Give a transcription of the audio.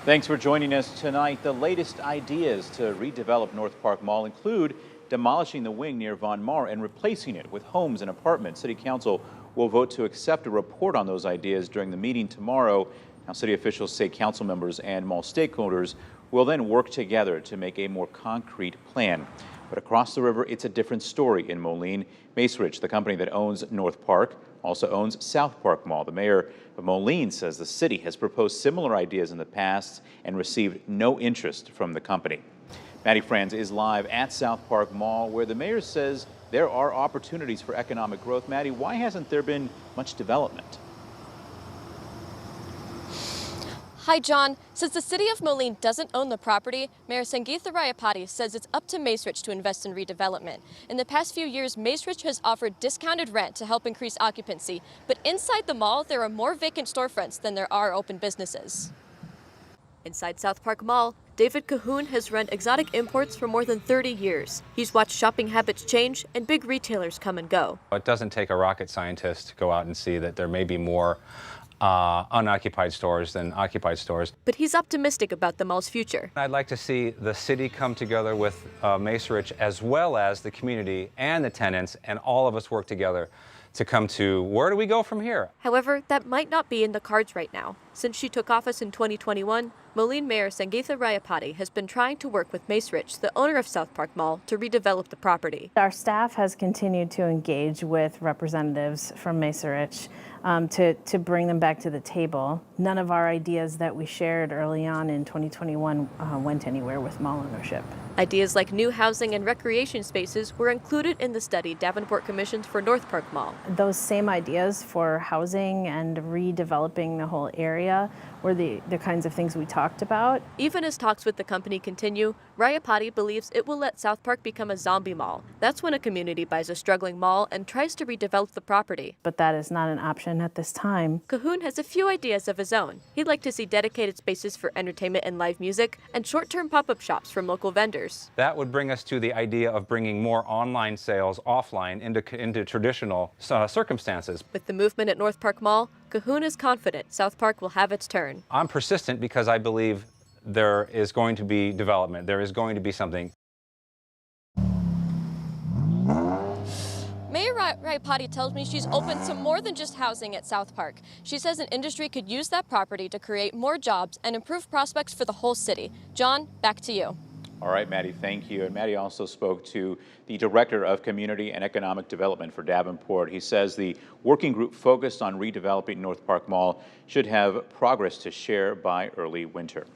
Thanks for joining us tonight. The latest ideas to redevelop NorthPark Mall include demolishing the wing near Von Maur and replacing it with homes and apartments. City Council will vote to accept a report on those ideas during the meeting tomorrow. Now, city officials say council members and mall stakeholders will then work together to make a more concrete plan. But across the river, it's a different story in Moline. Macerich, the company that owns NorthPark, also owns SouthPark Mall. The mayor of Moline says the city has proposed similar ideas in the past and received no interest from the company. Maddie Franz is live at SouthPark Mall, where the mayor says there are opportunities for economic growth. Maddie, why hasn't there been much development? Hi, John. Since the city of Moline doesn't own the property, Mayor Sangeetha Rayapati says it's up to Macerich to invest in redevelopment. In the past few years, Macerich has offered discounted rent to help increase occupancy, but inside the mall, there are more vacant storefronts than there are open businesses. Inside SouthPark Mall, David Cahoon has run exotic imports for more than 30 years. He's watched shopping habits change and big retailers come and go. It doesn't take a rocket scientist to go out and see that there may be more unoccupied stores than occupied stores. But he's optimistic about the mall's future. I'd like to see the city come together with Macerich, as well as the community and the tenants, and all of us work together to come to where do we go from here. However, that might not be in the cards right now. Since she took office in 2021, Moline Mayor Sangeetha Rayapati has been trying to work with Macerich, the owner of SouthPark Mall, to redevelop the property. Our staff has continued to engage with representatives from Macerich to bring them back to the table. None of our ideas that we shared early on in 2021 went anywhere with mall ownership. Ideas like new housing and recreation spaces were included in the study Davenport commissioned for NorthPark Mall. Those same ideas for housing and redeveloping the whole area were the kinds of things we talked about. Even as talks with the company continue, Rayapati believes it will let SouthPark become a zombie mall. That's when a community buys a struggling mall and tries to redevelop the property. But that is not an option at this time. Cahoon has a few ideas of his own. He'd like to see dedicated spaces for entertainment and live music, and short-term pop-up shops from local vendors. That would bring us to the idea of bringing more online sales offline into traditional circumstances. With the movement at NorthPark Mall, Cahoon is confident SouthPark will have its turn. I'm persistent because I believe there is going to be development. There is going to be something. Mayor Rayapati tells me she's open to more than just housing at SouthPark. She says an industry could use that property to create more jobs and improve prospects for the whole city. John, back to you. All right, Maddie, thank you. And Maddie also spoke to the Director of Community and Economic Development for Davenport. He says the working group focused on redeveloping NorthPark Mall should have progress to share by early winter.